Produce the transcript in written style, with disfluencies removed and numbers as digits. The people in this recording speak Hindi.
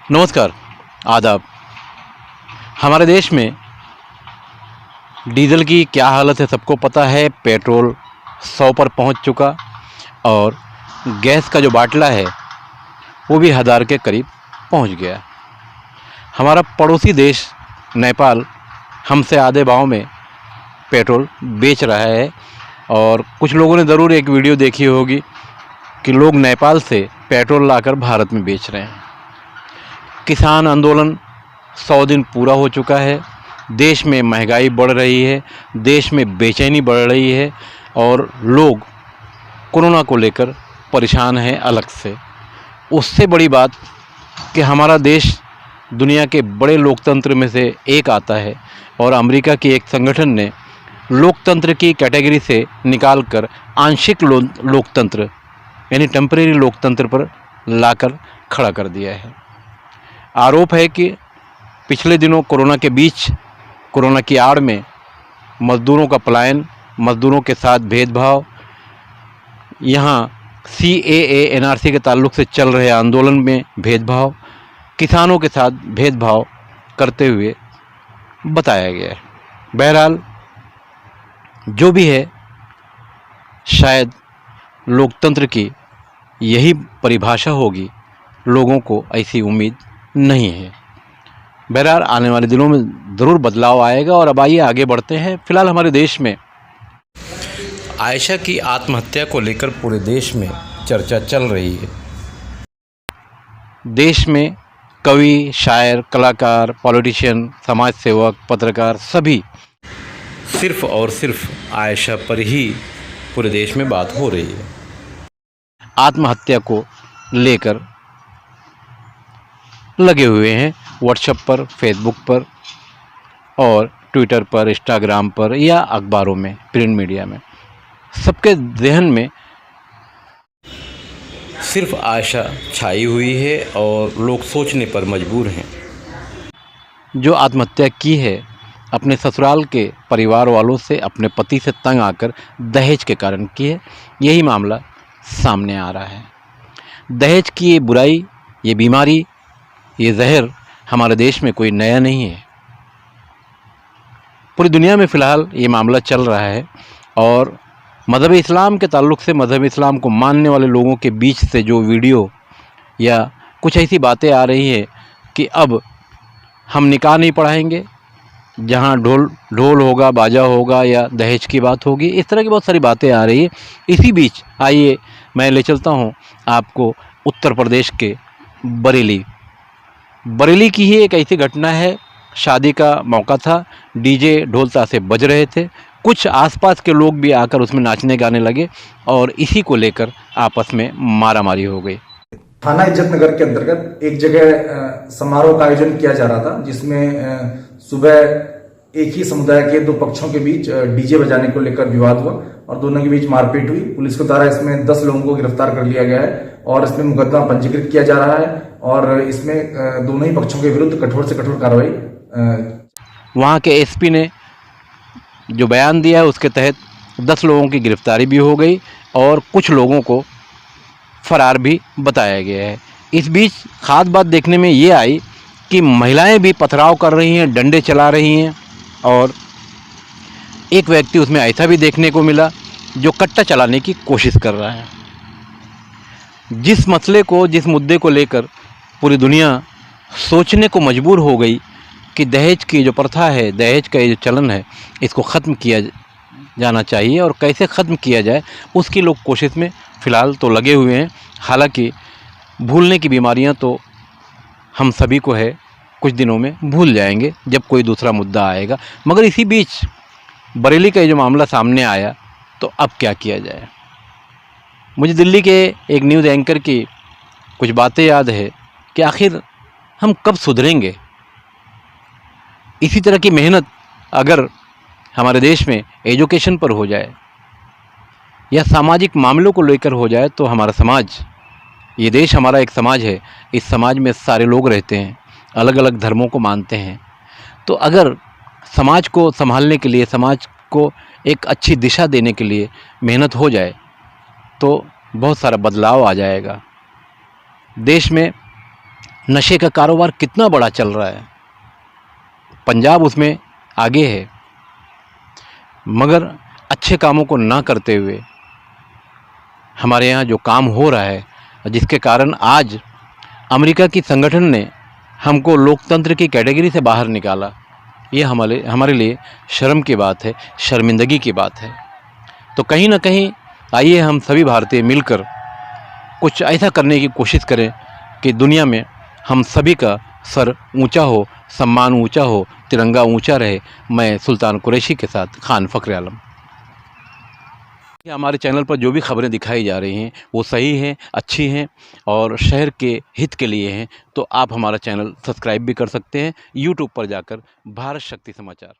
नमस्कार, आदाब। हमारे देश में डीज़ल की क्या हालत है सबको पता है। पेट्रोल 100 पर पहुंच चुका और गैस का जो बाटला है वो भी 1000 के करीब पहुंच गया। हमारा पड़ोसी देश नेपाल हमसे आधे भाव में पेट्रोल बेच रहा है और कुछ लोगों ने ज़रूर एक वीडियो देखी होगी कि लोग नेपाल से पेट्रोल लाकर भारत में बेच रहे हैं। किसान आंदोलन 100 दिन पूरा हो चुका है। देश में महंगाई बढ़ रही है, देश में बेचैनी बढ़ रही है और लोग कोरोना को लेकर परेशान हैं अलग से। उससे बड़ी बात कि हमारा देश दुनिया के बड़े लोकतंत्र में से एक आता है और अमेरिका के एक संगठन ने लोकतंत्र की कैटेगरी से निकालकर आंशिक लोकतंत्र यानी टेम्परेरी लोकतंत्र पर लाकर खड़ा कर दिया है। आरोप है कि पिछले दिनों कोरोना के बीच, कोरोना की आड़ में मज़दूरों का पलायन, मज़दूरों के साथ भेदभाव, यहाँ CAA NRC के ताल्लुक़ से चल रहे आंदोलन में भेदभाव, किसानों के साथ भेदभाव करते हुए बताया गया है। बहरहाल जो भी है, शायद लोकतंत्र की यही परिभाषा होगी, लोगों को ऐसी उम्मीद नहीं है। बहरहाल आने वाले दिनों में ज़रूर बदलाव आएगा। और अब आइए आगे बढ़ते हैं। फ़िलहाल हमारे देश में आयशा की आत्महत्या को लेकर पूरे देश में चर्चा चल रही है। देश में कवि, शायर, कलाकार, पॉलिटिशियन, समाज सेवक, पत्रकार सभी सिर्फ़ और सिर्फ आयशा पर ही पूरे देश में बात हो रही है। आत्महत्या को लेकर लगे हुए हैं व्हाट्सएप पर, फेसबुक पर और ट्विटर पर, इंस्टाग्राम पर या अखबारों में, प्रिंट मीडिया में। सबके ज़हन में सिर्फ आशा छाई हुई है और लोग सोचने पर मजबूर हैं। जो आत्महत्या की है अपने ससुराल के परिवार वालों से, अपने पति से तंग आकर दहेज के कारण की है। यही मामला सामने आ रहा है। दहेज की ये बुराई, ये बीमारी, ये जहर हमारे देश में कोई नया नहीं है। पूरी दुनिया में फ़िलहाल ये मामला चल रहा है और मज़हब इस्लाम के ताल्लुक़ से, मज़हब इस्लाम को मानने वाले लोगों के बीच से जो वीडियो या कुछ ऐसी बातें आ रही हैं कि अब हम निकाह नहीं पढ़ाएंगे, जहाँ ढोल होगा, बाजा होगा या दहेज की बात होगी, इस तरह की बहुत सारी बातें आ रही है। इसी बीच आइए मैं ले चलता हूँ आपको उत्तर प्रदेश के बरेली की ही एक ऐसी घटना है। शादी का मौका था, डीजे ढोल ताशे बज रहे थे, कुछ आसपास के लोग भी आकर उसमें नाचने गाने लगे और इसी को लेकर आपस में मारामारी हो गई। थाना इज्जतनगर के अंतर्गत एक जगह समारोह का आयोजन किया जा रहा था, जिसमें सुबह एक ही समुदाय के दो पक्षों के बीच डीजे बजाने को लेकर विवाद हुआ और दोनों के बीच मारपीट हुई। पुलिस के द्वारा इसमें 10 लोगों को गिरफ्तार कर लिया गया है और इसमें मुकदमा पंजीकृत किया जा रहा है और इसमें दोनों ही पक्षों के विरुद्ध कठोर से कठोर कार्रवाई। वहाँ के SP ने जो बयान दिया है उसके तहत 10 लोगों की गिरफ्तारी भी हो गई और कुछ लोगों को फरार भी बताया गया है। इस बीच ख़ास बात देखने में ये आई कि महिलाएं भी पथराव कर रही हैं, डंडे चला रही हैं और एक व्यक्ति उसमें ऐसा भी देखने को मिला जो कट्टा चलाने की कोशिश कर रहा है। जिस मसले को, जिस मुद्दे को लेकर पूरी दुनिया सोचने को मजबूर हो गई कि दहेज की जो प्रथा है, दहेज का ये जो चलन है, इसको ख़त्म किया जाना चाहिए और कैसे ख़त्म किया जाए उसकी लोग कोशिश में फ़िलहाल तो लगे हुए हैं। हालांकि भूलने की बीमारियां तो हम सभी को है, कुछ दिनों में भूल जाएंगे जब कोई दूसरा मुद्दा आएगा। मगर इसी बीच बरेली का ये जो मामला सामने आया तो अब क्या किया जाए। मुझे दिल्ली के एक न्यूज़ एंकर की कुछ बातें याद है कि आखिर हम कब सुधरेंगे। इसी तरह की मेहनत अगर हमारे देश में एजुकेशन पर हो जाए या सामाजिक मामलों को लेकर हो जाए तो हमारा समाज, ये देश हमारा एक समाज है, इस समाज में सारे लोग रहते हैं, अलग अलग धर्मों को मानते हैं। तो अगर समाज को संभालने के लिए, समाज को एक अच्छी दिशा देने के लिए मेहनत हो जाए तो बहुत सारा बदलाव आ जाएगा। देश में नशे का कारोबार कितना बड़ा चल रहा है, पंजाब उसमें आगे है, मगर अच्छे कामों को ना करते हुए हमारे यहाँ जो काम हो रहा है, जिसके कारण आज अमेरिका की संगठन ने हमको लोकतंत्र की कैटेगरी से बाहर निकाला, ये हमारे लिए शर्म की बात है, शर्मिंदगी की बात है। तो कहीं ना कहीं आइए हम सभी भारतीय मिलकर कुछ ऐसा करने की कोशिश करें कि दुनिया में हम सभी का सर ऊंचा हो, सम्मान ऊंचा हो, तिरंगा ऊंचा रहे। मैं सुल्तान कुरैशी के साथ खान फ़ख्र आलम। हमारे चैनल पर जो भी खबरें दिखाई जा रही हैं वो सही हैं, अच्छी हैं और शहर के हित के लिए हैं, तो आप हमारा चैनल सब्सक्राइब भी कर सकते हैं यूट्यूब पर जाकर भारत शक्ति समाचार।